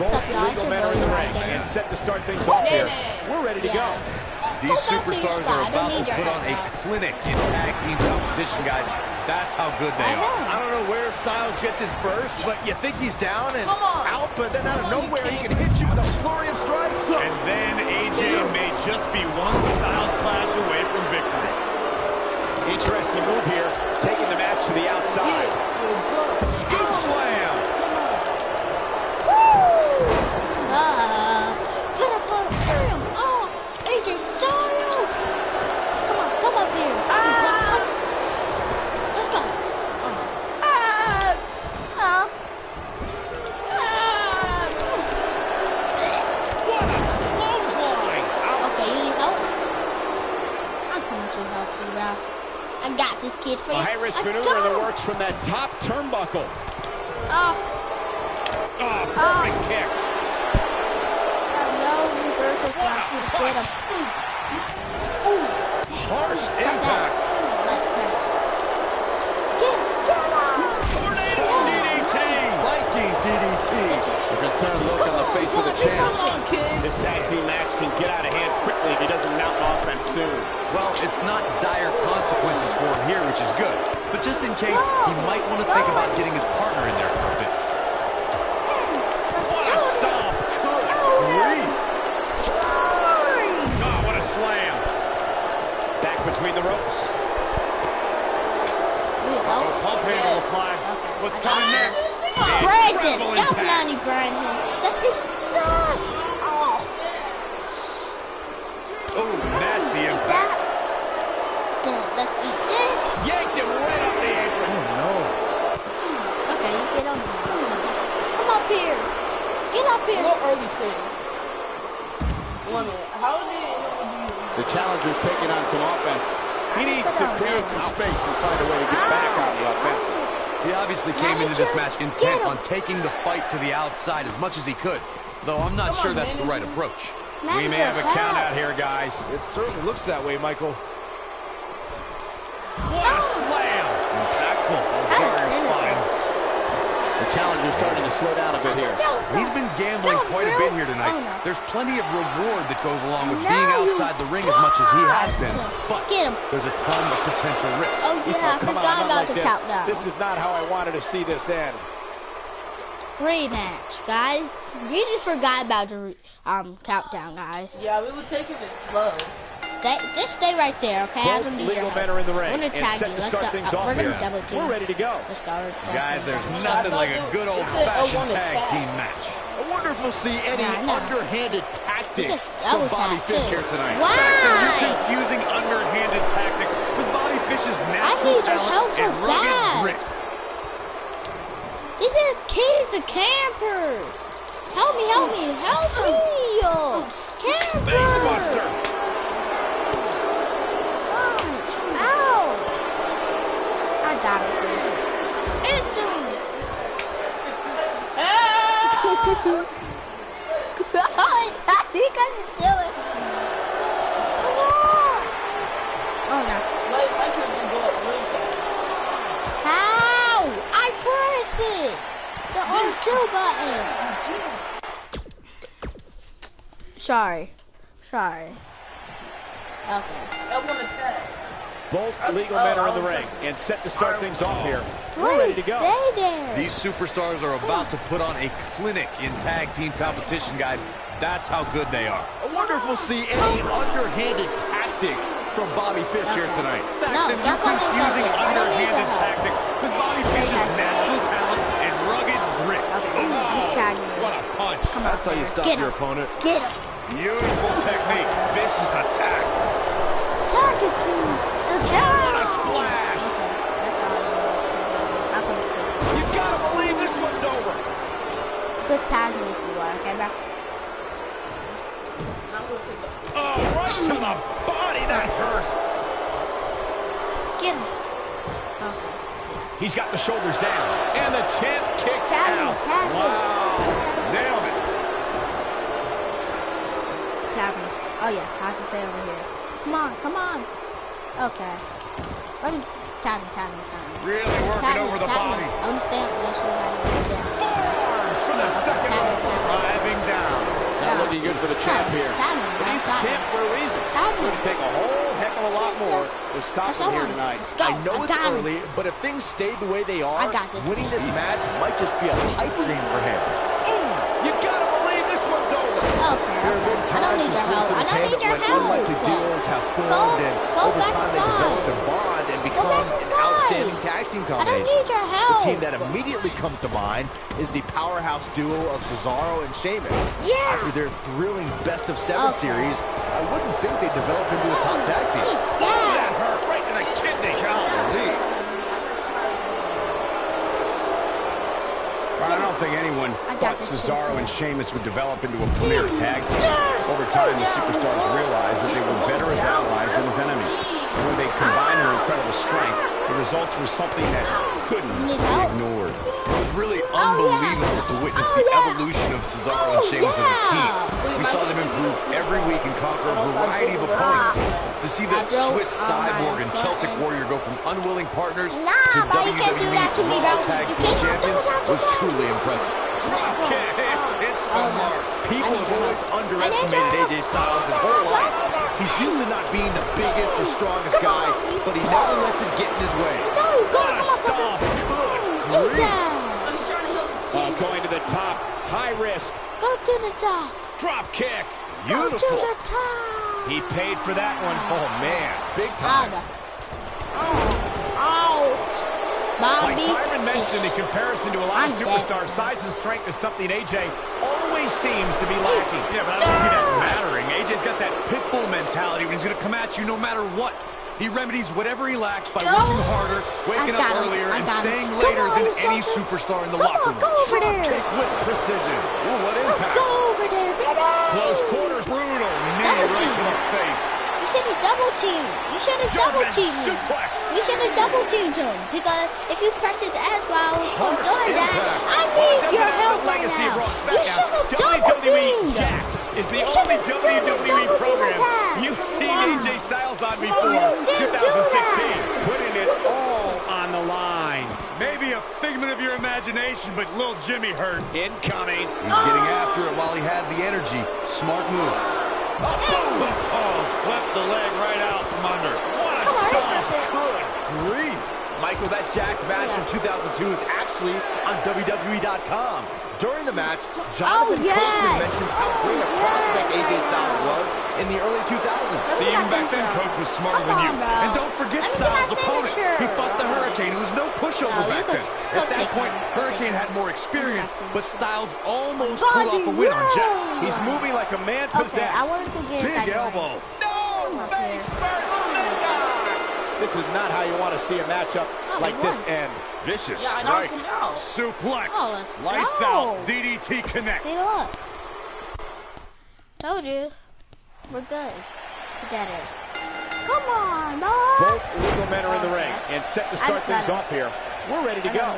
Both legal men are in the ring and set to start things off here. We're ready to go. These superstars are about to put on a clinic in tag team competition, guys. That's how good they are. I don't know where Styles gets his burst, but you think he's down and out, but then out of nowhere he can hit you with a flurry of strikes. And then AJ may just be one Styles clash away from victory. Interesting move here, taking the match to the outside. Scoop slam. AJ Styles! Come up here. Let's go. What a clothesline! Okay, you need help? I'm coming to help you, bro. I got this kid for you. A high-risk maneuver in the works from that top turnbuckle. Oh, perfect kick. No reversal for you to get him. Harsh impact. Nice. Get him! Tornado DDT. Viking DDT. A concerned look on the face of the champ. This tag team match can get out of hand quickly if he doesn't mount an offense soon. Well, it's not dire consequences for him here, which is good. But just in case, he might want to think about getting his partner in there for a bit. What a stomp. Good grief. Oh, what a slam. Back between the ropes. Pump handle applied. What's coming next? Brandon! Help Manny Brandon! Let's get Josh! Oh, nasty impact. Let's eat this. Yanked him right off the apron. Oh, no. Okay, you get on here. Come up here. Get up here. Early pick. 1 minute. How did The challenger's taking on some offense. He needs to create some space and find a way to get back on the offensive. He obviously came into this match intent on taking the fight to the outside as much as he could, though I'm not sure that's the right approach. We may have a count out here, guys. It certainly looks that way, Michael. What a slam! Impactful. Jar your spine. The challenger's starting to slow down a bit here. He's been gambling quite a bit here tonight. There's plenty of reward that goes along with being outside the ring as much as he has been, but there's a ton of potential risk. Oh yeah, I forgot about the countdown. This is not how I wanted to see this end. Rematch, guys. We just forgot about the countdown, guys. Yeah, we were taking it slow. Just stay right there, okay? Both legal men are in the ring and set to start things off here. We're ready to go. Let's go. Guys, there's nothing like a good old-fashioned tag team match. I wonder if we'll see any underhanded tactics from Bobby Fish here tonight. You're Why? confusing underhanded tactics with Bobby Fish's I natural need your help talent and so rugged bad. grit. This is Keys the Camper. Help me. Camper. Facebuster. Ow. I got it. Enter. I think I can do it. Come on. Oh no. I couldn't go up really fast. How? I press it. The R2 button. Sorry. Okay. I want to tag. Both legal men are in the ring and set to start things off here. We're ready to go. Stay there. These superstars are about to put on a clinic in tag team competition, guys. That's how good they are. I wonder if we'll see any underhanded tactics from Bobby Fish here tonight. Saxton, you're confusing underhanded tactics with Bobby Fish's natural talent and rugged grit. What a punch. That's how you stop your opponent. Get him. Beautiful technique. Vicious attack. Tag it to him. What a splash. That's all I'm going to do. You gotta believe this one's over. Good tag me if you are, okay, bro? Oh, right to the body. That hurt. Get him. Okay. He's got the shoulders down. And the champ kicks Tag out. me. Wow. Nailed it. Tag me. Oh yeah, I have to stay over here. Come on. Okay. Let me tag me. Really working over the body. Understand? Make sure that you down. Forearms for the second. Tag me. Right. champ here. But he's the champ for a reason. It's going to take a whole heck of a lot more to stop him here tonight. I know it's early, but if things stay the way they are, winning this match might just be a pipe dream for him. You gotta believe this one's over. There have been times in sports entertainment when unlikely duos have formed, and over time they develop a bond and become an outstanding tag team combination. The team that immediately comes to mind is the powerhouse duo of Cesaro and Sheamus. After their thrilling best-of-7 series, I wouldn't think they developed into a top tag team. That hurt right in the kidney. Golly. I don't think anyone thought Cesaro and Sheamus would develop into a premier tag team. Over time, the superstars realized that they were better as allies than as enemies. And when they combined their incredible strength, the results were something that couldn't be ignored. It was really unbelievable to witness the evolution of Cesaro and Sheamus as a team. We saw them improve every week and conquer a variety of opponents. To see the Swiss Cyborg and Celtic Warrior go from unwilling partners to WWE Raw Tag Team Champions was truly impressive. Drop kick. It's the mark. People have always underestimated AJ Styles his whole life. He's used to not being the biggest or strongest guy, but he never lets it get in his way. What a stomp. Good grief. Going to the top. High risk. Go to the top. Drop kick. Go to the top. He paid for that one. Oh, man. Big time. Like Byron mentioned, in comparison to a lot of superstars, size and strength is something AJ always seems to be lacking. Yeah, but I don't see that mattering. AJ's got that pit bull mentality when he's going to come at you no matter what. He remedies whatever he lacks by working harder, waking up earlier, and staying later than any superstar in the locker room. Kick with precision. Ooh, what impact. Go over there, baby. Close quarters. Brutal knee right to the face. You should have double teamed. You should have double teamed him. Suplex. You should have double teamed him. Because if you press his ass while Harsh doing that, impact. I need your help right Legacy of now. Raw You should have double WWE teamed. Jacked is the only WWE program you've seen AJ Styles on before 2016. Putting it all on the line. Maybe a figment of your imagination, but little Jimmy hurt. Incoming. He's getting after it while he has the energy. Smart move. Oh, swept the leg right out from under. What a stomp. Good grief. Michael, that Jack match from 2002 is actually on WWE.com. During the match, Jonathan Coachman mentions how great a prospect AJ Styles was in the early 2000s. See, even back then, Coach was smarter than you. And don't forget Styles' opponent. He fought the Hurricane, who was no pushover back then. At that point, Hurricane had more experience, but Styles almost pulled off a win on Jack. He's moving like a man possessed. I wanted to get Big elbow. No! Face first. This is not how you want to see a matchup like this end. Vicious Yeah, strike. no. Suplex. Oh, let's Lights go. out. DDT connects. See, look. Told you. We're good. Together. Come on, boy. Both legal men are in the ring and set to start things off here. We're ready to go.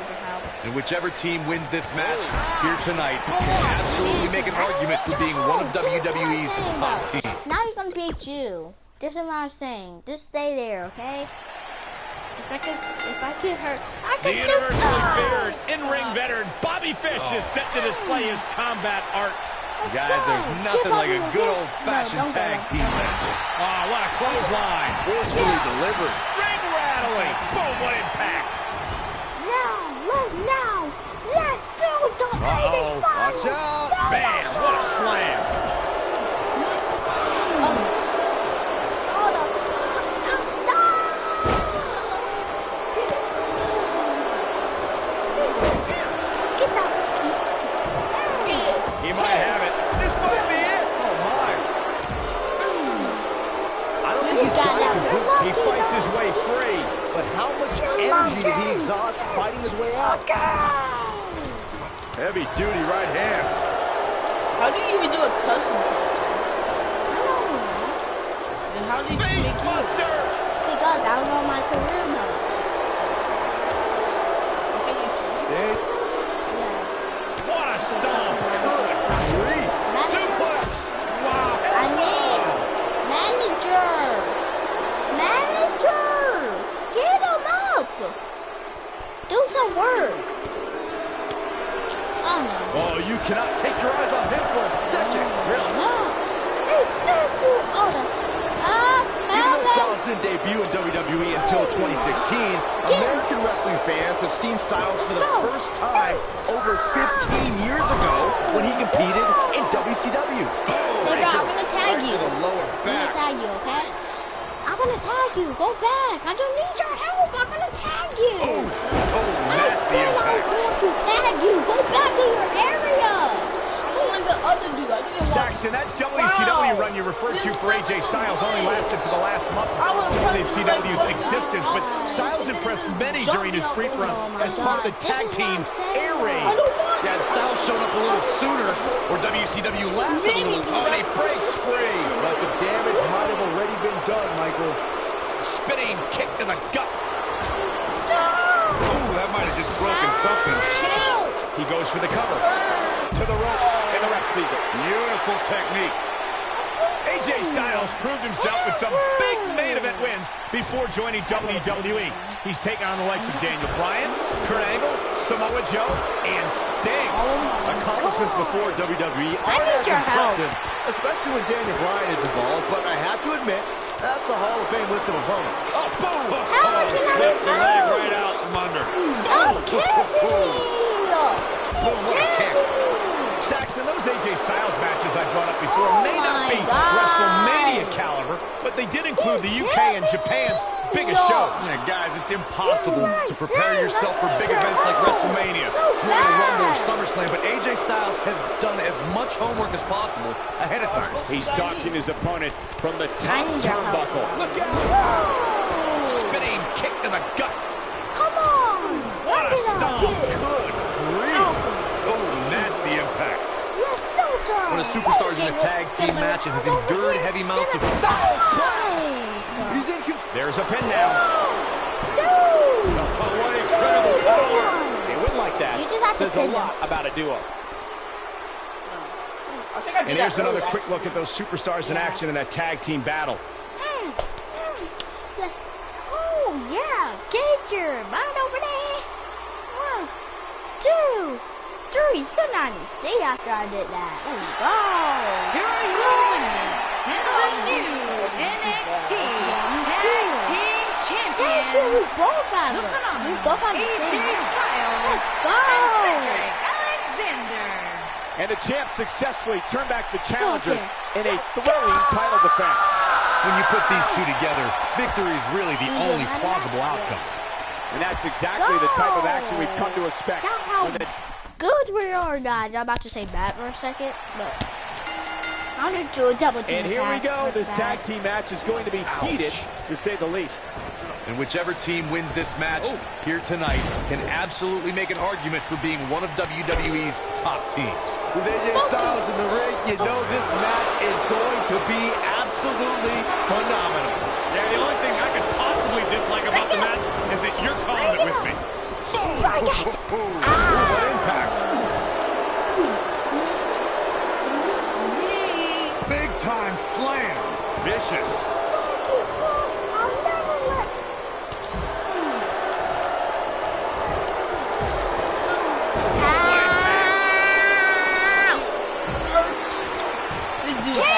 And whichever team wins this match here tonight can absolutely make an argument for being one of WWE's top teams. Now he's gonna beat you. This is what I'm saying. Just stay there, okay? If I get hurt, I The can do universally feared in-ring veteran Bobby Fish is set to display his combat art. Guys, there's nothing like a good old-fashioned tag team match. Oh, what a clothesline. Forcefully delivered. Ring rattling. Boom, what impact. Now, let's do the 85. Watch out. Bam, what a slam. He might have it. This might be it. Oh, my. I don't think he's got it completely. He fights his way free. But how much energy did he exhaust fighting his way out? Heavy duty right hand. How do you even do a custom character? And how did you Face make it? buster. Because I don't know my career mode. Okay, you see. Yes. What a stomp. Good grief. Suplex. Wow. I need manager. Get him up. Do some work. Oh no. Oh, you cannot take your eyes off him for a second. Really? No. didn't debut in WWE until 2016, American wrestling fans have seen Styles for the first time over 15 years ago when he competed in WCW. Hey, bro, I'm gonna tag you. The lower I'm back. gonna tag you, okay? I'm gonna tag you. Go back. I don't need your help. I'm gonna tag you. Oh, I nasty said I was impact. going to tag you. Go back to your area. Only the other dude. I didn't want. Saxton, that WCW run you referred to for AJ Styles only lasted for the last month of WCW's existence, but Styles impressed many during his brief run as part of the tag team Air Raid. Yeah, and Styles showed up a little sooner, or WCW lasted a little longer. And he breaks free. But the damage might have already been done, Michael. Spinning kick to the gut. Ooh, that might have just broken something. He goes for the cover. To the ropes, and the ref sees it. Beautiful technique. AJ Styles proved himself with some big main event wins before joining WWE. He's taken on the likes of Daniel Bryan, Kurt Angle, Samoa Joe, and Sting. Accomplishments before WWE aren't as impressive, especially when Daniel Bryan is involved, but I have to admit, that's a Hall of Fame list of opponents. Oh, boom! Flip the leg right out from under. Don't kill me. Boom, what a kick. Saxton, those AJ Styles matches I brought up before may not be WrestleMania caliber, but they did include the UK and Japan's biggest shows. Yeah, guys, it's impossible to prepare yourself for big events like WrestleMania, Royal Rumble, or SummerSlam, but AJ Styles has done as much homework as possible ahead of time. He's stalking his opponent from the top turnbuckle. Look out! Spinning kick to the gut. Come on. What a stomp. Good grief. Oh, nasty impact. Yes, don't. One of the superstars in a tag team match and has endured heavy amounts of He's in There's a pin now. Dude. Oh, what incredible power. They win like that. You just have to Says a pin lot them. about a duo. I think I did And that here's another earlier, quick look at those superstars in action in that tag team battle. Yes. Oh, yeah. Get your mind over there. 1, 2, 3. You could not even see after I did that. Let's go. Here are your winners and the new NXT Tag Team Champions, We both have the it. We phenomenal both have the AJ same match. Styles Let's and go. Cedric Alexander. And the champs successfully turned back the challengers in a thrilling title defense. When you put these two together, victory is really the only plausible outcome. And that's exactly the type of action we've come to expect. That's how When the good we are, guys. I'm about to say bad for a second, but I'm going to do a double team. And here we go. attack. This tag team match is going to be heated, to say the least. And whichever team wins this match here tonight can absolutely make an argument for being one of WWE's top teams. With AJ Styles in the ring, you know this match is going to be absolutely phenomenal. Yeah, the only thing I could possibly dislike about the match is that you're calling it with me. What impact. Big time slam. Vicious. I'll never let...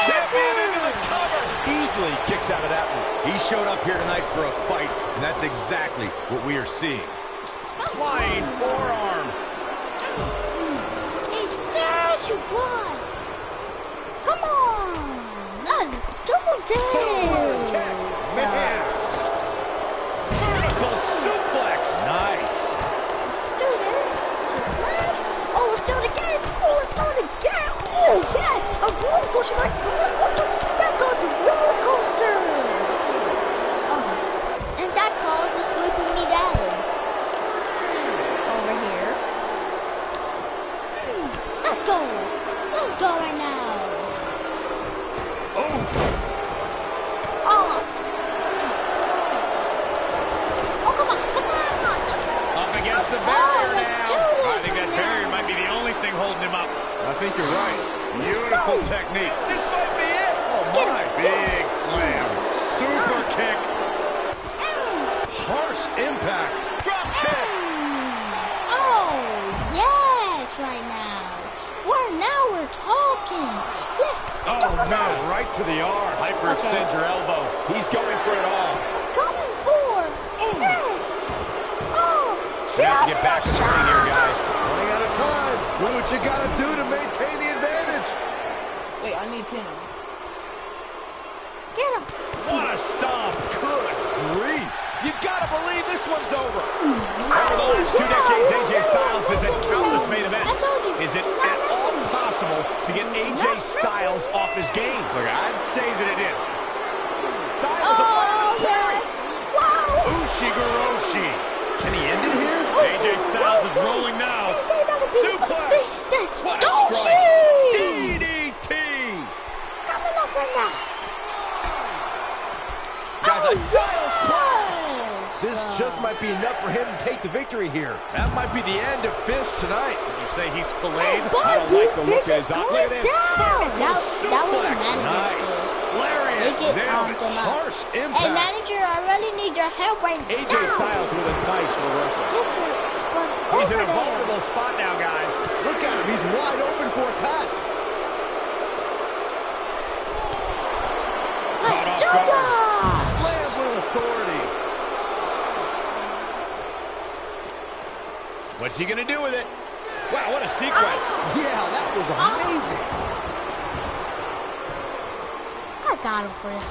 Champion into the cover. Easily kicks out of that one. He showed up here tonight for a fight, and that's exactly what we are seeing. Flying forearm. Hey, there's your blood. Come on. Double Forward team. kick. Man. Vertical suplex. Nice. Let's do this. Let's. Oh, let's do it again. Oh, let's do it again. Oh, yes. A roller coaster. Like roller coaster. Back on the roller coaster. Oh, and that called the sleeping me down. Over here. Let's go. Let's go right now. Oh. Oh. Oh, come on. Come on. Up against the Oh, barrier let's now. do this I think that right barrier now. might be the only thing holding him up. I think you're right. Beautiful technique. This might be it. Oh Get my. him. Big slam. Super kick. Harsh impact. Drop kick. Oh, yes, right now. Now we're talking. Yes, Oh, man, right to the arm. Hyperextend your elbow. He's going for it all. Coming for it. Oh, We have to get back in the ring here, guys. Running out of time. Do what you got to do to maintain the advantage. Wait, I need pin. get him. What a stomp. Good grief. You got to believe this one's over. Over the last 2 decades, AJ Styles has had countless main events. I told you. Is it at all possible to get AJ Styles off his game? Look, I'd say that it is. Styles Oh, yes. Wow. Ushigoroshi. Can he end it here? AJ Styles is rolling now. Suplex. What a Don't strike. see. DDT. Coming up right now. Guys, Styles close. This just might be enough for him to take the victory here. That might be the end of Fish tonight. Would you say he's filleted? I don't like the look of his eye. Look at this. That was a Suplex. manager. Nice. Lariat. They get Nailed it. pumped him up. Harsh Hey, impact. manager, I really need your help right now. AJ Styles with a nice reversal. Get your butt He's in over a there. vulnerable spot now, guys. Look at him. He's wide open for attack. Caught off Let's do guard. it. Slam with authority. What's he going to do with it? Wow, what a sequence. Yeah, that was amazing. I got him for you.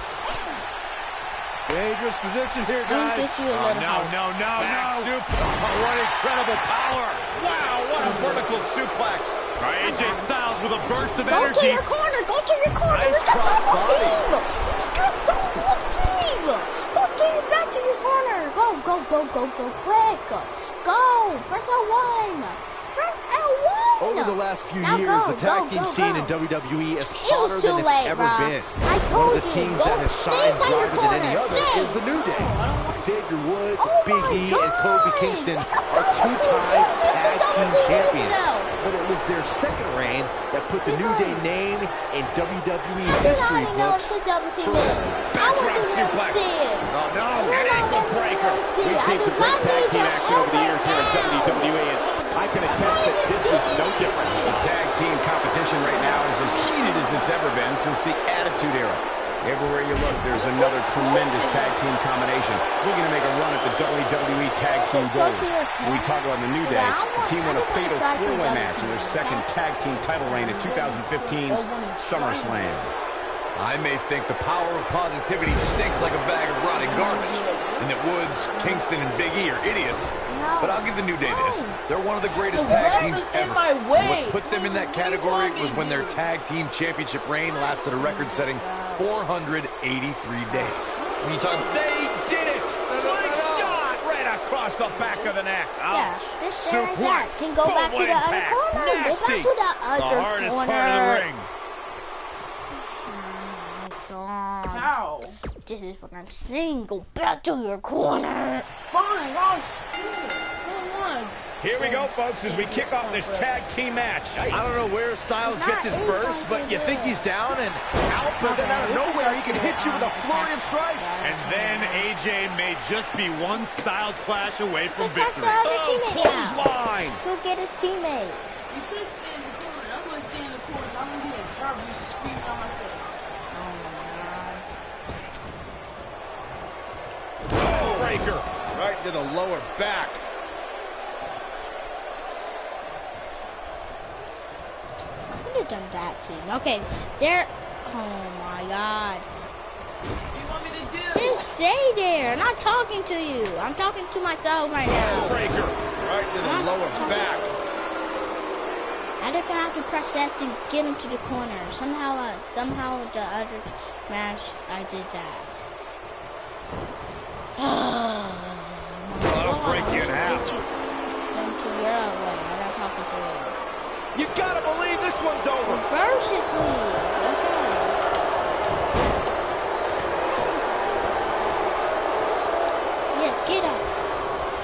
Dangerous position here, Let me guys. get you a Oh, little no, help. no, back suplex. Oh, what incredible power. Wow, what a vertical suplex. All right, AJ Styles with a burst of Go to energy. your corner. Go to your corner. Nice It's the cross double body. team. It's the double team. Back to your corner. Go quick. Go. Press L1. Press L1. Over the last few Now years, go, the tag go, team go, scene go. in WWE is It hotter was than too it's late, ever bro. been. I One told of the you. teams Go that has stay shined by your brighter than any corner. other Stay. is the New Day. Xavier Woods, Oh Big my E, and Kofi God. Kingston Double are two-time team. tag Double team team champions. now. But it was their second reign that put the New Day name in WWE I history already know books. it's the double team is. I Backdrop want you to suplex. see it. Oh, no, I an want ankle you to breaker. see We've it. seen I some do great not tag need team your action help over the years here in right now. WWE, and I can attest that this is no different. The tag team competition right now is as heated as it's ever been since the Attitude Era. Everywhere you look, there's another tremendous tag team combination looking to make a run at the WWE Tag Team Go Gold. to your When we talk about the New Day, the team won a fatal try to four-way double match in their team. second tag team title reign at 2015's SummerSlam. I may think the power of positivity stinks like a bag of rotting garbage, and that Woods, Kingston, and Big E are idiots. No. But I'll give the New Day this. They're one of the greatest The tag ref teams is in ever. my And way. what put them in that category was when their tag team championship reign lasted a record-setting 483 days. When you talk, They did it! Slingshot right across the back of the neck. Yeah, Ouch. this there like that. Suplex. Can go back to Full the other impact. corner. Go back Nasty. to the other The hardest corner. part of the ring. Oh my God. How? This is what I'm saying. Go back to your corner. Fine, I'll do it. Come on. Here we go, folks, as we kick off this tag team match. I don't know where Styles Not gets his in burst, front but of you it. think he's down and out, but then out of nowhere he can hit you with a flurry of strikes. And then AJ may just be one Styles clash away from Attack victory. the other Oh, teammate now. clothesline! Go get his teammates. You said stay in the corner. I'm gonna stay in the corner. I'm gonna get terribly screaming on my face. Oh, breaker. Right to the lower back. I could have done that to him. Okay, there. Oh my God. What do you want me to do? Just stay there. I'm not talking to you. I'm talking to myself right now. Breaker. Right to the lower back. I think I have to press S to get him to the corner. Somehow the other match, I did that. That'll break you in half. Jump to your way. I'm not talking to you. You gotta believe this one's over. Reverse it, please. Okay. Yes, get up.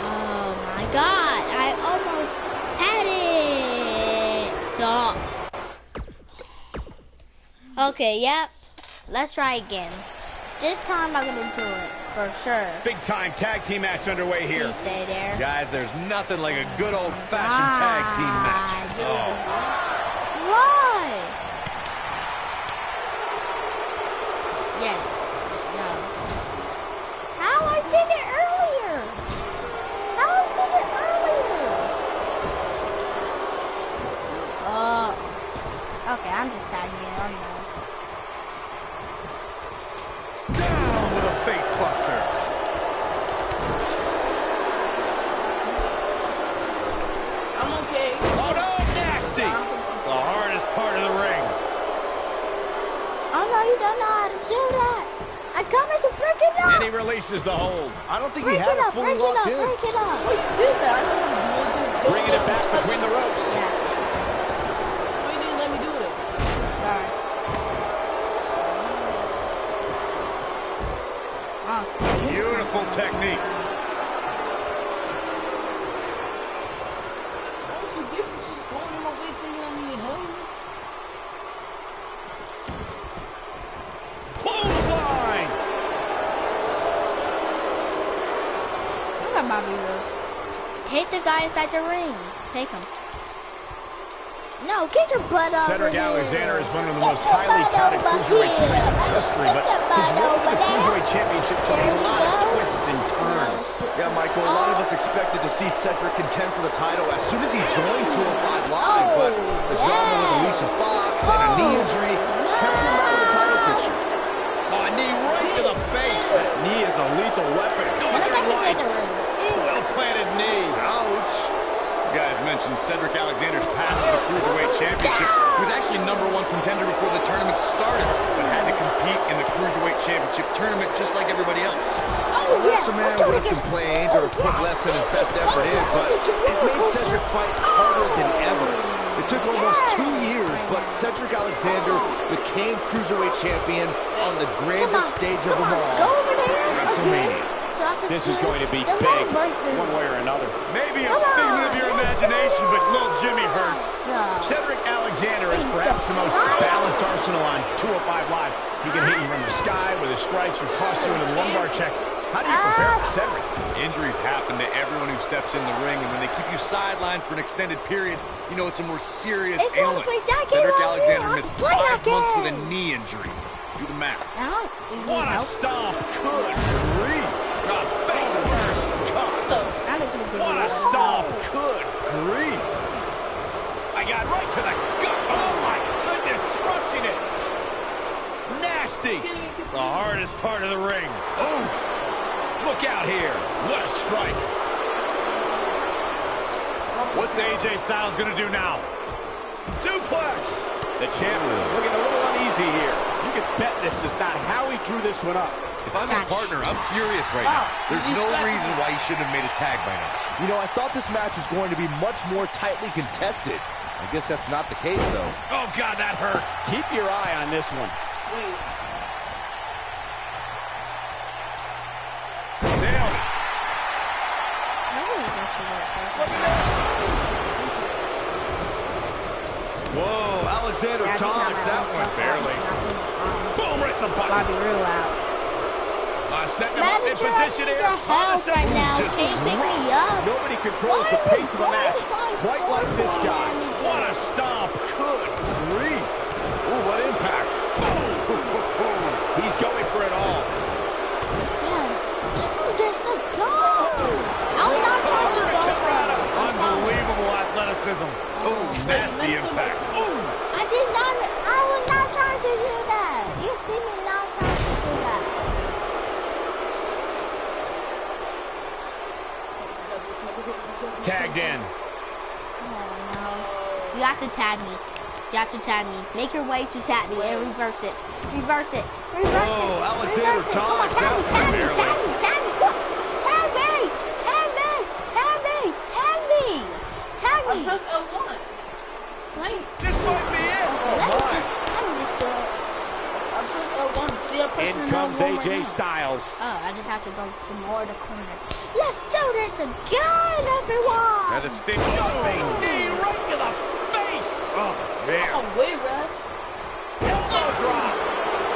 Oh my God! I almost had it. Okay, yep. Let's try again. This time I'm gonna do it for sure. Big time tag team match underway here. Please stay there. guys, there's nothing like a good old-fashioned tag team match. Why? Okay, I'm just tagging you. I'm not. Down with a face buster. I'm okay. Oh no, nasty. The hardest part of the ring. Oh no, you don't know how to do that. I'm coming to break it up. And he releases the hold. I don't think he had it fully locked in. Break it up. Wait, did that? I don't know. Bringing it back between the ropes. Yeah. Why you didn't let me do it? Sorry. Oh, Beautiful technique. What's the difference? Just going in my way thinking I need help. Clothesline. look at Bobby Roode. Take the guy inside the ring. Take him. No, get your butt over Cedric here. Alexander is one of the Get most your highly butt touted over cruiserweights in here. recent history, but Get your his butt road to over the there. Cruiserweight Championship took There a you lot of go. twists and turns. Yeah, Michael, a lot of us expected to see Cedric contend for the title as soon as he joined 205 Live, but the drama with Alicia Fox and a knee injury kept him out of the title picture. Oh, a knee right to the face. That knee is a lethal weapon. What about the bigger ring? Ooh, well-planted knee. Ouch. You guys mentioned Cedric Alexander's path to the Cruiserweight Championship. He was actually #1 contender before the tournament started, but had to compete in the Cruiserweight Championship tournament just like everybody else. Oh, The Wrestle Man would have complained or put less than his best effort in, but it made Cedric fight harder than ever. It took almost 2 years, but Cedric Alexander became Cruiserweight Champion on the grandest stage of them all, Go over there. WrestleMania. So I can This is do going to be the big, leg breaker. one way or another. Maybe a Come on. figment of your imagination, but little Jimmy hurts. So- Cedric Alexander is perhaps the most balanced arsenal on 205 Live. He can hit you from the sky with his strikes or toss you into the lumbar check. How do you prepare for Cedric? Injuries happen to everyone who steps in the ring, and when they keep you sidelined for an extended period, you know it's a more serious It's ailment. only that Cedric game Alexander on missed play 5 months with a again. knee injury. Do the math. Now, you What a know. stomp! Good grief! God, face first touch. Now they're gonna give What you a stomp! Good grief! I got right to the gut. Oh my goodness, crushing it! Nasty! The hardest part of the ring. Oof! Look out here! What a strike! What's AJ Styles gonna do now? Suplex! The champion looking a little uneasy here. You can bet this is not how he drew this one up. If I'm his partner, I'm furious right now. There's no reason why he shouldn't have made a tag by now. You know, I thought this match was going to be much more tightly contested. I guess that's not the case, though. Oh God, that hurt. Keep your eye on this one. Nailed it. Look at this. Whoa, Alexander dodged that one barely. Boom, right in the button. Bobby Roode out. Setting him up in position here. House right now. Just Can't pick me dropped. up. Nobody controls the pace of a match quite like this guy. What a stomp. Good grief. Ooh, what impact. Boom. He's going for it all. Yes. Just a go. I'm not trying to go for it. Unbelievable athleticism. Oh, nasty impact. Ooh. I was not trying to do that. You see me not trying to do that. Tagged in. Oh no. You have to tag me. You have to tag me. Make your way to tag me and reverse it. Reverse it. Reverse it. Whoa, Alexander Reverse it. Come on, dodged tag that me, one tag me, barely. tag me, tag me. Tag me. Tag me. Tag me. Tag me. I pressed L1. Wait. This might be it. Let me just do it. I pressed L1. See, I pressed In L1 comes right AJ now. Styles. Oh, I just have to go to more of the corner. Let's do this again, everyone. And a stick jumping knee right to the face. Oh, man. Oh, way, Red. Elbow drop.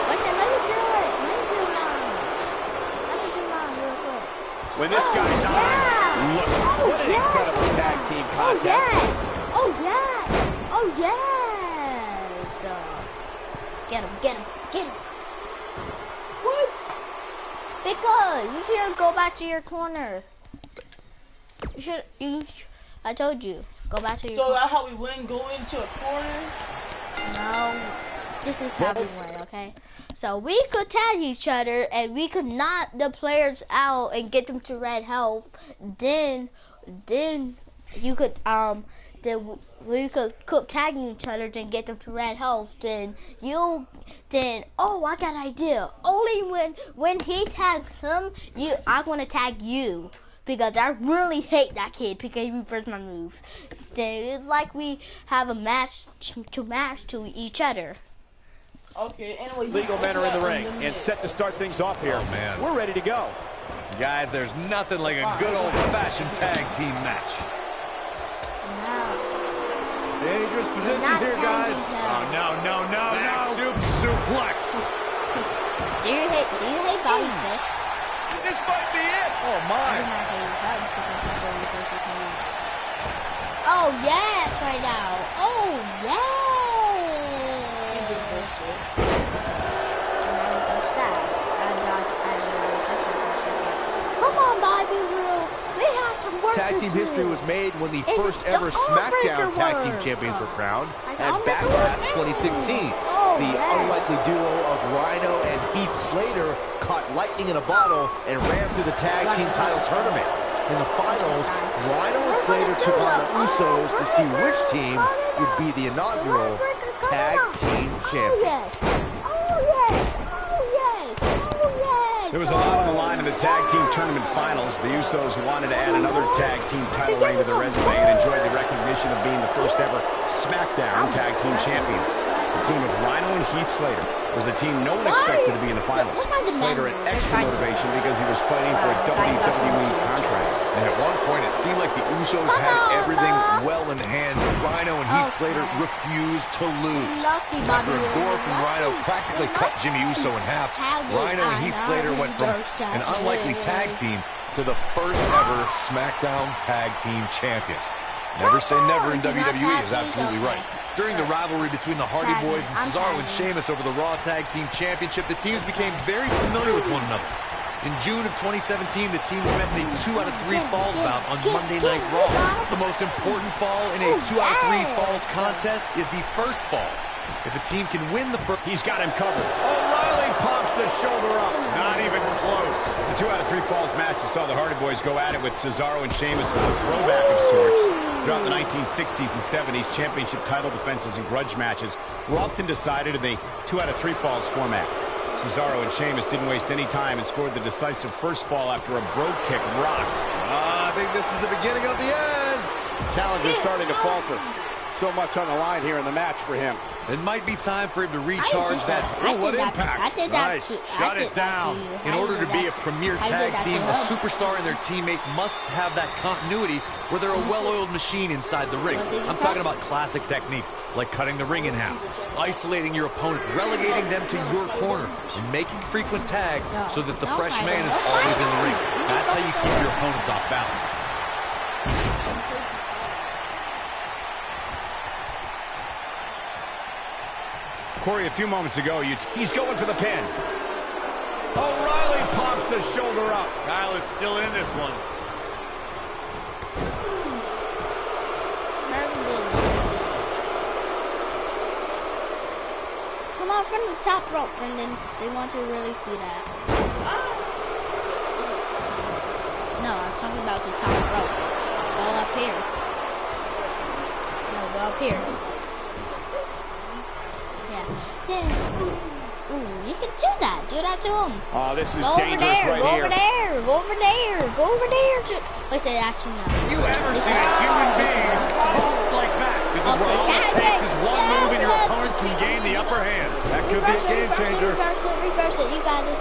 Wait, let me do it. Let me do mine real quick. When this guy's on, look, what an incredible tag team contest. Oh, yes. Oh, yes. Get him, get him, get him. What? Because you should go back to your corner. I told you, go back to your So corner. that's how we win, go into a corner? No, this is how we win, okay? So we could tag each other and we could knock the players out and get them to red health. Then you could then we could tagging each other, then get them to red health. Then oh, I got an idea. Only when he tags him, I'm gonna tag you. Because I really hate that kid because he reversed my move. Then it's like we have a match to each other. Okay, anyway. Legal men are in the ring and set to start things off here. Oh, man. We're ready to go. Guys, there's nothing like a good old-fashioned tag team match. Dangerous position here, guys. Oh, no. Back suplex. Do you hate Bobby Fish? This might be it. Oh, my. Oh, yes, right now. Oh, yes. Come on, Bobby Roode. We have to work. Tag team history was made when the first ever SmackDown Tag Team Champions were crowned at Backlash 2016. The unlikely duo of Rhino and Heath Slater caught lightning in a bottle and ran through the tag team title tournament. In the finals, Rhino and Slater took on the Usos to see which team would be the inaugural Tag Team Champions. There was a lot on the line in the tag team tournament finals. The Usos wanted to add another tag team title reign to their resume and enjoyed the recognition of being the first ever SmackDown Tag Team Champions. The team of Rhino and Heath Slater was the team no one expected to be in the finals. Slater had extra motivation because he was fighting for a WWE contract. And at one point, it seemed like the Usos had everything well in hand. Rhino and Heath Slater refused to lose. After a gore from Rhino practically cut Jimmy Uso in half, Rhino and Heath Slater went from an unlikely tag team to the first ever SmackDown Tag Team Champions. Never say never in WWE is absolutely right. During the rivalry between the Hardy Boys and Cesaro and Sheamus over the Raw Tag Team Championship, the teams became very familiar with one another. In June of 2017, the teams met in a 2 out of 3 falls bout on Monday Night Raw. The most important fall in a 2 out of 3 falls contest is the first fall. If a team can win the first... He's got him covered. O'Reilly pops the shoulder up. Not even close. The 2 out of 3 falls match saw the Hardy Boys go at it with Cesaro and Sheamus as a throwback of sorts. Throughout the 1960s and 70s, championship title defenses and grudge matches were often decided in the 2 out of 3 falls format. Cesaro and Sheamus didn't waste any time and scored the decisive first fall after a brogue kick rocked. I think this is the beginning of the end. Challenger's starting to falter. So much on the line here in the match for him. It might be time for him to recharge that. Oh, what impact. Nice. Shut it down. In order to be a premier tag team, a superstar and their teammate must have that continuity where they're a well-oiled machine inside the ring. I'm talking about classic techniques like cutting the ring in half, isolating your opponent, relegating them to your corner, and making frequent tags so that the fresh man is always in the ring. That's how you keep your opponents off balance. Corey, a few moments ago, he's going for the pin. O'Reilly pops the shoulder up. Kyle is still in this one. Come on from the top rope, and then they want to really see that. No, I was talking about the top rope. Go up here. No, go up here. Ooh, you can do that. Do that to him. Oh, this is go dangerous right here. Go over there. Go over there. Go over there. Wait, say that's enough. You ever seen a human being tossed like that? This is where all it takes is one move and your opponent can gain the upper hand. That could be a game changer. Reverse it. You got this.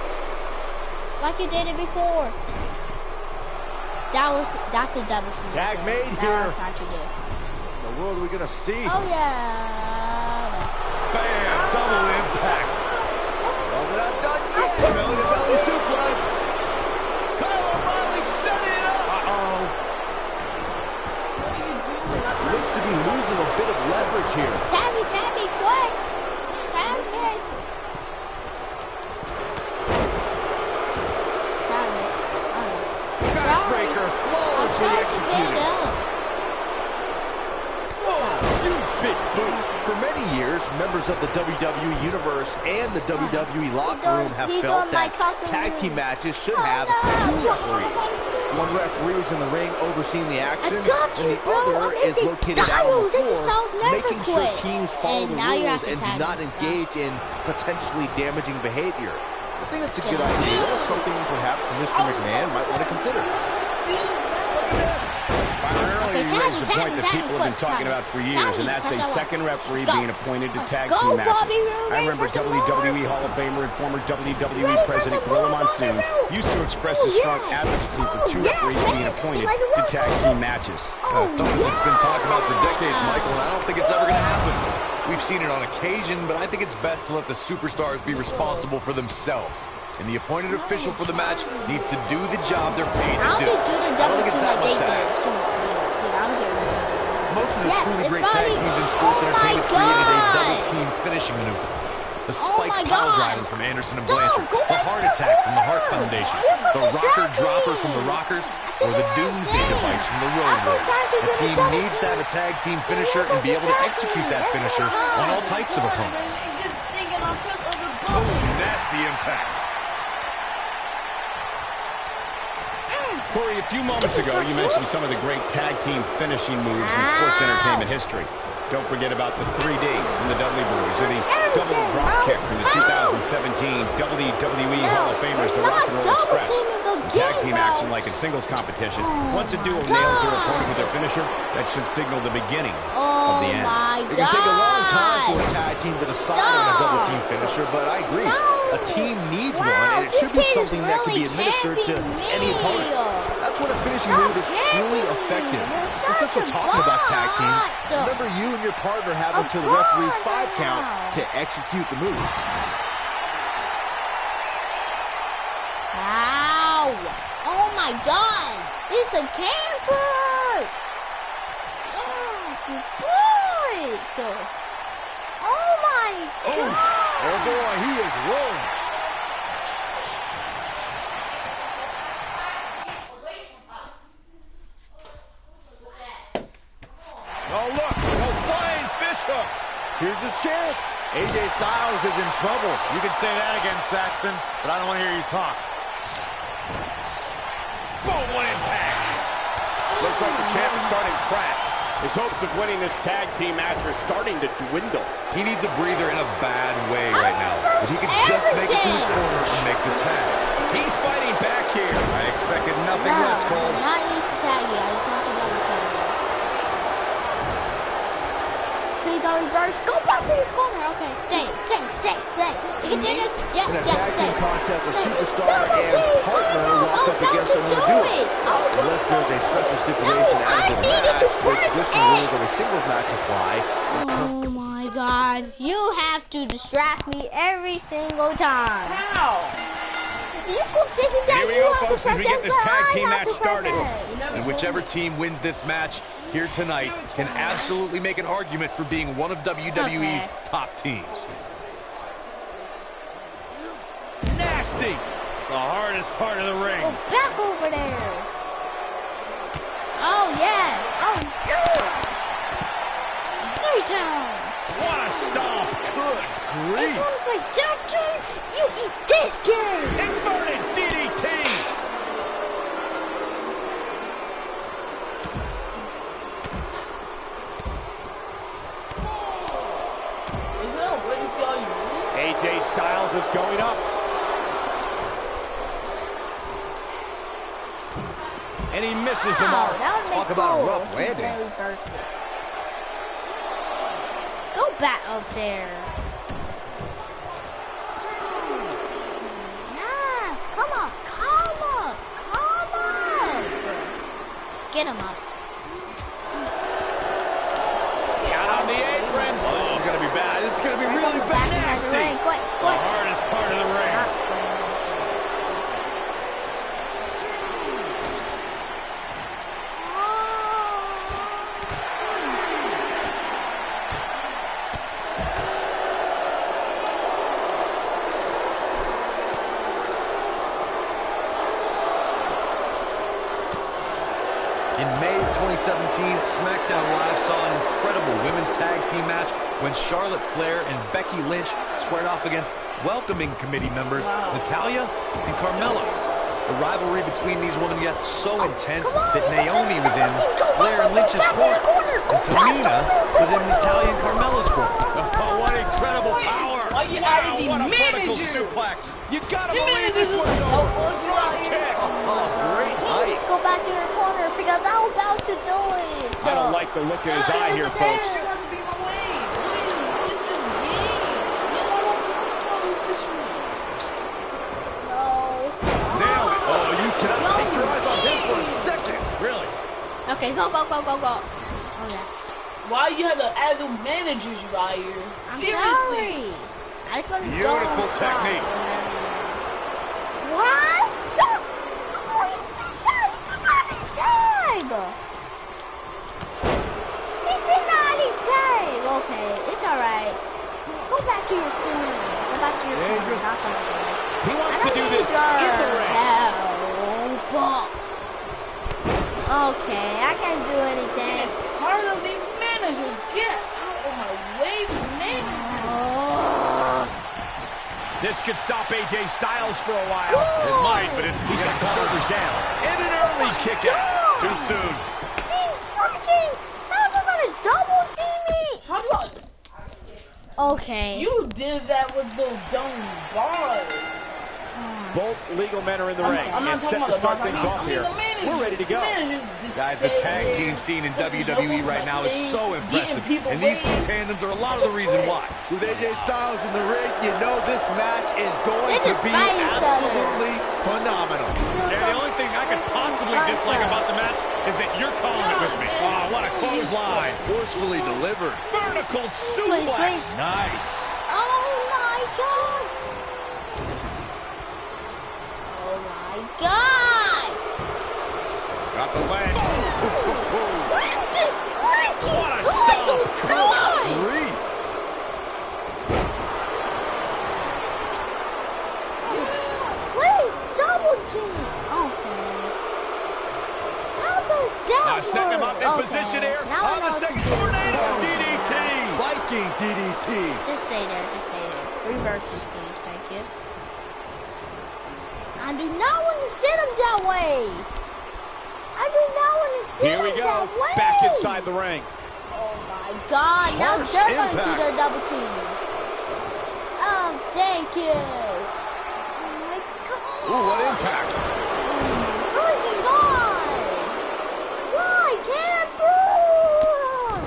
Like you did it before. That's a double team. Tag made here. What in the world are we gonna see? Oh yeah. Bam! Double impact. Well, they're not done yet. Belly to belly suplex. Kyle O'Reilly setting it up. Uh-oh. Looks to be losing a bit of leverage here. Tabby, quick. Tabby. Backbreaker flawlessly executed. Whoa, huge big boot. For many years, members of the WWE Universe and the WWE locker room have felt that tag team matches should have 2 referees. One referee is in the ring overseeing the action, and the other is located out on the floor, making sure teams follow the rules and do not engage in potentially damaging behavior. I think it's a good idea, something perhaps Mr. McMahon might want to consider. Byron, earlier you raised a point that people have been talking about for years, and that's a second referee being appointed to tag team matches. I remember WWE Hall of Famer and former WWE President Gorilla Monsoon used to express his strong advocacy for 2 referees being appointed to tag team matches. It's something that's been talked about for decades, Michael, and I don't think it's ever going to happen. We've seen it on occasion, but I think it's best to let the superstars be responsible for themselves. And the appointed official for the match needs to do the job they're paid to do. I don't think it's that much to ask. Most of the truly great tag teams in sports entertainment created a double-team finishing maneuver. The spike pile driver from Anderson and Blanchard, the heart attack from the Hart Foundation, the rocker dropper from the Rockers, or the doomsday device from the Road Warriors. A team needs to have a tag team finisher and be able to execute that finisher on all types of opponents. Oh, nasty impact. Corey, a few moments ago, you mentioned some of the great tag team finishing moves in sports entertainment history. Don't forget about the 3D from the Dudley Boys, or the double drop kick from the 2017 WWE Hall of Famers, the Rock and Roll Express. In tag team action, like in singles competition, once a duo nails their opponent with their finisher, that should signal the beginning of the end. It can take a long time for a tag team to decide on a double team finisher, but I agree. A team needs one, and it should be something that can be administered to any opponent. That's when a finishing move is truly effective. Since we're talking about tag teams, remember you and your partner have until the referee's 5 count to execute the move. Wow! Oh my God! It's a camper! Oh my God! Oh boy, he is rolling. Oh, look, a flying fish hook. Here's his chance. AJ Styles is in trouble. You can say that again, Saxton, but I don't want to hear you talk. Boom, one impact. Looks like the champ is starting to crack. His hopes of winning this tag team match are starting to dwindle. He needs a breather in a bad way right now. If he could just make it to his corner and make the tag. He's fighting back here. I expected nothing less, Cole. Not need to tag you. I just want you to double tag you. Please don't reverse. Go back to your corner. Okay, stay. You can do this. Yes, In a tag team contest, a superstar and partner lock up against another duo. Unless there's a special stipulation added to the match, the traditional rules of a singles match apply. Oh my God. You have to distract me every single time. How? Here we go, folks, as we get this tag team match started. And whichever team wins this match here tonight can absolutely make an argument for being one of WWE's top teams. Nasty! The hardest part of the ring. Go back over there. Oh, yes. Oh, yeah. 3 times. What a stomp. Good grief. This one's like, Doctor, you eat this game. Inverted DDT. AJ Styles is going up. And he misses the mark. Talk about a rough landing. Go back up there. Nice. Come on. Get him up. Out on the apron. Oh, this is going to be bad. This is going to be really bad. Nasty. Quick. The hardest part of the ring. In May of 2017, SmackDown Live saw an incredible women's tag team match when Charlotte Flair and Becky Lynch squared off against welcoming committee members Natalya and Carmella. The rivalry between these women got so intense that Naomi was in Flair and Lynch's corner, and Tamina was in Natalya and Carmella's corner. Oh, what incredible power! Why you Wow, added the what a vertical manager? suplex! You gotta believe this one's over! Drop kick! Great Please height. go back to your corner because I'm about to do it. I don't like the look in his eye here, folks. It doesn't be my way. Please, it's this game. You know what? Nail it. Oh, you cannot take your eyes off him for a second. Really? Okay, go. Oh, yeah. Why you have to add the managers right here? I'm Seriously. sorry. I couldn't Beautiful go. technique. What? He did not tag. Okay, it's alright. Go back to your corner. Go back to your corner. Not gonna do it. He wants I to don't do need this your in the ring. help. Okay, I can't do anything. Tired of these managers. Get out of my way, man. This could stop AJ Styles for a while. It might, but he's got the shoulders down. And an early kick out. Too soon. How's it gonna double team me? How do I? Okay. You did that with those dumb bars. Both legal men are in the ring I'm not and set talking to start about the things bars. off I mean here. the managers. We're ready to go. The managers just Guys, the stay tag there. team scene in Looking WWE right like now is things, so getting impressive. people And these two waiting. tandems are a lot of the reason why. With AJ Styles in the ring, you know this match is going They to just be fight each other. absolutely phenomenal. Yeah, the only thing I could possibly dislike about the match is that you're calling it with me. Oh, what a clothesline. Forcefully delivered. Vertical Please. suplex. Nice. Oh my god! Oh my god! Got the leg. What is cracking? What a stomp. Come on! Grief. Please double team. Okay. How does that Setting him up in work? position Okay. here. Now I On know the what to second do. tornado DDT. Viking DDT. Just stay there. Reverses, please. Thank you. I do not want to sit him that way. I do not want to sit Here we him go. that way. Back inside the ring. Oh my god. Now Harsh they're going to do impact. their double team. Oh, thank you. Oh my god. Ooh, what impact. Freaking god. Why campers?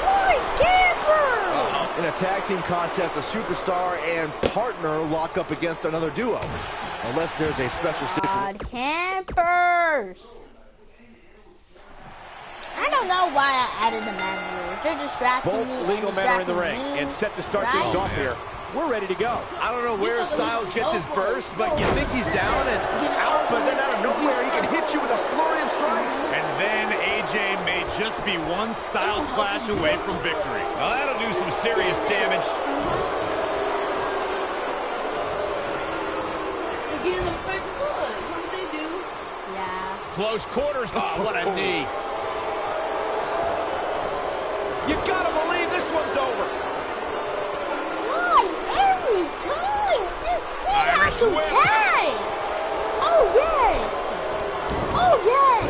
Why campers? In a tag team contest, a superstar and partner lock up against another duo. Unless there's a special God, campers. I don't know why I added the managers. They're distracting Both me. and legal men are in the distracting ring me, and set to start right? things off here. We're ready to go. I don't know where Styles gets his burst, but you think he's down and out, but then out of nowhere he can hit you with a flurry of strikes. And then AJ may just be one Styles clash away from victory. Well, that'll do some serious damage. They're getting them fake blood. What do they do? Yeah. Close quarters. Oh, what a knee. You gotta believe this one's over. Why every time? This team Irish has to whip. tag. Oh yes. Oh yes.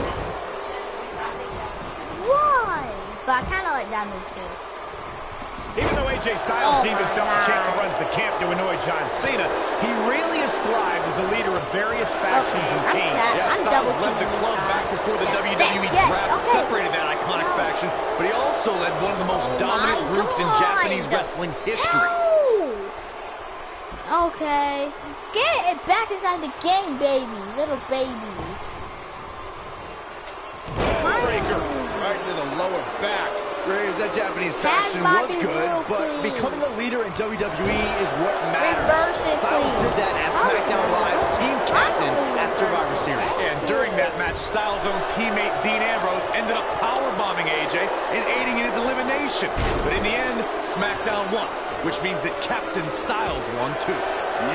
Why? But I kind of like that move too. Even though AJ Styles Oh deemed my himself the champ who God. runs the camp to annoy John Cena, he really has thrived as a leader of various factions and I'm teams. sad. Yeah, I'm Styles double led the teaming club Styles. back before the Yes, WWE yes, draft okay. separated that iconic faction, but he also led one of the most Oh dominant my groups in God. Japanese wrestling history. Ow! Okay. Get it back inside the game, baby. Little baby. Breaker right into the lower back. Graves, that Japanese Tag faction was Bobby good, Roode, but please. becoming a leader in WWE is what matters. Reverse it, Styles please. did that as SmackDown Live's team captain at Survivor Series. And during that match, Styles' own teammate Dean Ambrose ended up powerbombing AJ and aiding in his elimination. But in the end, SmackDown won, which means that Captain Styles won too.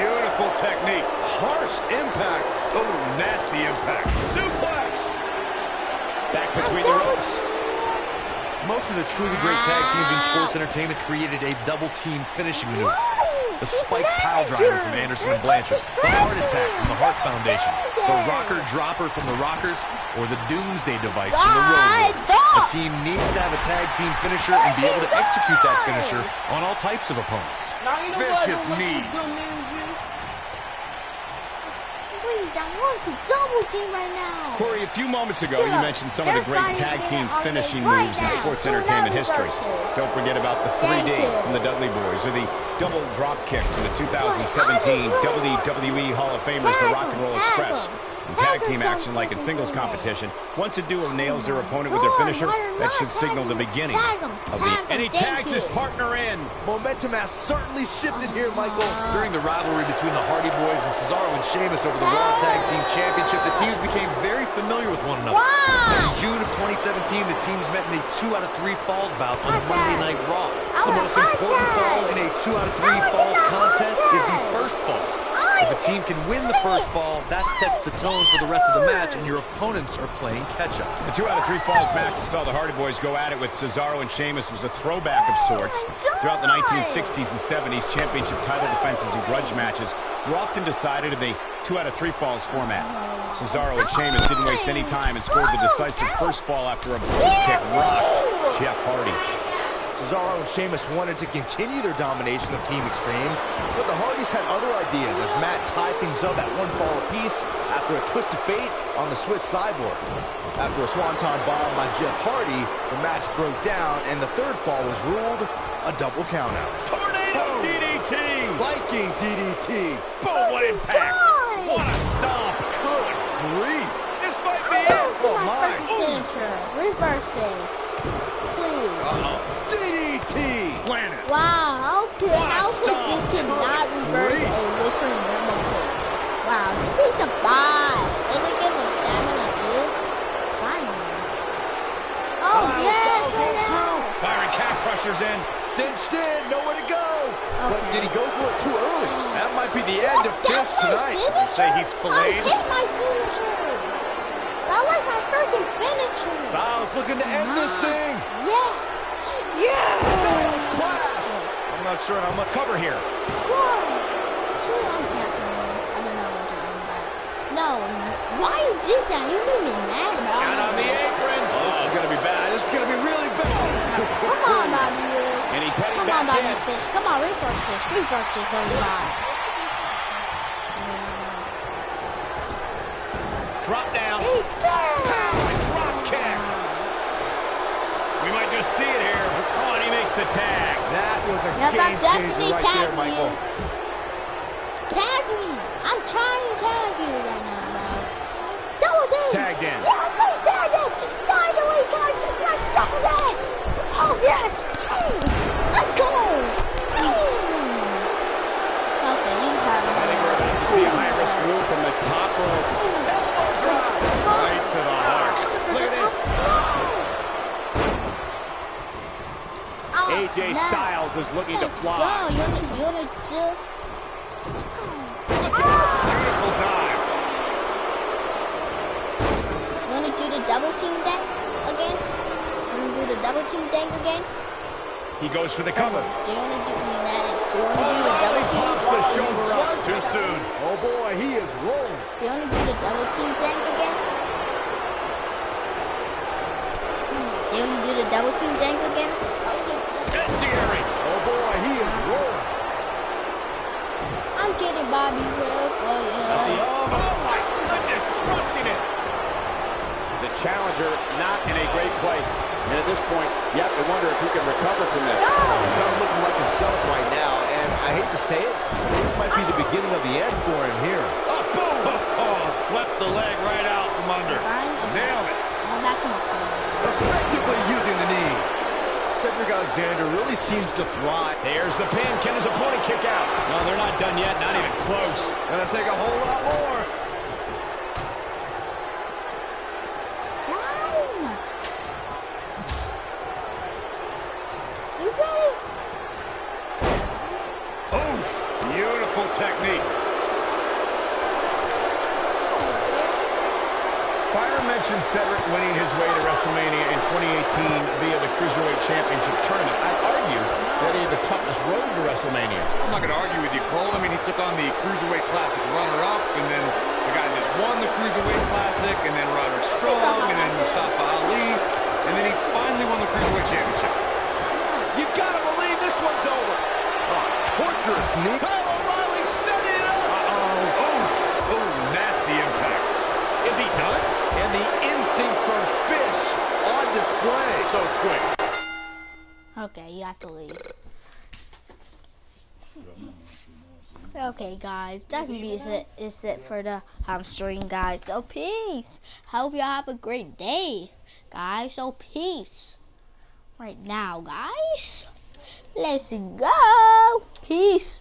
Beautiful technique. Harsh impact. Oh, nasty impact. Suplex. Back between the ropes. Most of the truly great tag teams in sports entertainment created a double-team finishing maneuver. The spike pile driver from Anderson and Blanchard, the heart attack from the Hart Foundation, the rocker dropper from the Rockers, or the Doomsday device from the Road Warriors. A team needs to have a tag team finisher and be able to execute that finisher on all types of opponents. Vicious knee. Please, I want to double team right now. Corey, a few moments ago, you mentioned some of the great tag team finishing moves in sports entertainment history. Don't forget about the 3D from the Dudley Boys, or the double drop kick from the 2017 WWE Hall of Famers, the Rock and Roll Express. In tag team action, like in singles competition, once a duo nails their opponent with their finisher, that should signal the beginning of the... And he tags his partner in. Momentum has certainly shifted here, Michael. During the rivalry between the Hardy Boys and Cesaro and Sheamus over the Raw Tag Team Championship, the teams became very familiar with one another. In June of 2017, the teams met in a 2 out of 3 falls bout on Monday Night Raw. The most important fall in a 2 out of 3 falls contest is the first fall. If a team can win the first fall, that sets the tone for the rest of the match, and your opponents are playing catch-up. The 2 out of 3 falls match that saw the Hardy Boys go at it with Cesaro and Sheamus was a throwback of sorts. Throughout the 1960s and 70s, championship title defenses and grudge matches were often decided in the 2 out of 3 falls format. Cesaro and Sheamus didn't waste any time and scored the decisive first fall after a blade kick rocked Jeff Hardy. Cesaro and Sheamus wanted to continue their domination of Team Extreme, but the Hardys had other ideas as Matt tied things up at 1 fall apiece after a twist of fate on the Swiss Cyborg. After a swanton bomb by Jeff Hardy, the match broke down and the third fall was ruled a double countout. Tornado DDT! Viking DDT! Boom, what impact! What a stomp! Good grief! This might be it! Oh my! Reverse this. Please. DDT! Planet! Wow, how could you cannot reverse a Wiccan normal kick? Wow, this needs a buy. They didn't give him stamina too. Finally. Oh, yeah, Byron calf crushers in. Cinched in, nowhere to go. But did he go for it too early? That might be the end of Fish tonight. You say he's filleted? I hit my signature. That was my freaking finisher. Styles looking to end this thing. Yes. Yes. Styles clash. I'm not sure how much cover here. 1, 2, I'm canceling. I don't know what to end that. No, why you did that? You made me mad about it. Out on the apron. Oh, this is going to be bad. This is going to be really bad. Come on, Bobby Roode. And he's heading Come back on, Bobby in. Fish. Come on, reverse this. Reverse this, everybody. Drop down. He's there. Pow, and drop kick. We might just see it here. Oh, and he makes the tag. That was a Yes, I'm game definitely changer right there, tagging Michael. you. Tag me. I'm trying to tag you right now, bro. Double D. Tagged in. Yes, we tagged it. Find a way, tag this. Let's double dash. Oh, yes. Let's go. Okay, you have it. I think we're about to see a high-risk move from the top rope. Right to the heart. Look at this. AJ Styles is looking to fly. You're the Beautiful dive. You wanna do the double team thing again? You wanna do the double team thing again? He goes for the cover. Do you wanna do that? Do you wanna do the double team? Pops the shoulder up too soon. Oh boy, he is rolling. Do you wanna do the double team thing again? Do you wanna do the double team thing again? Enziri. Oh boy, he is rolling. I'm kidding, Bobby Roode. Oh yeah. Oh my goodness, crushing it. The challenger not in a great place. And at this point, you have to wonder if he can recover from this. He's not looking like himself right now, and I hate to say it, this might be the beginning of the end for him here. Oh, boom! Oh, swept the leg right out from under. Nailed it. I'm back to my phone. Effectively using the knee. Cedric Alexander really seems to thrive. There's the pin. Can his opponent kick out? No, they're not done yet. Not even close. Gonna take a whole lot more. Down. You ready? Oh, beautiful technique. Byron mentioned Cedric winning his way to WrestleMania in 2018 via the Cruiserweight Championship Tournament. I'd argue that he had the toughest road to WrestleMania. I'm not going to argue with you, Cole. I mean, he took on the Cruiserweight Classic runner-up, and then the guy that won the Cruiserweight Classic, and then Roderick Strong, and then Mustafa Ali, and then he finally won the Cruiserweight Championship. You got to believe this one's over. Oh, torturous knee. Kyle O'Reilly setting it up. Oh, nasty impact. Is he done? And the instinct for fish on display. So quick. Okay, you have to leave. Okay, guys, that can be it for the stream, guys. So peace. Hope y'all have a great day, guys. So peace. Right now, guys. Let's go. Peace.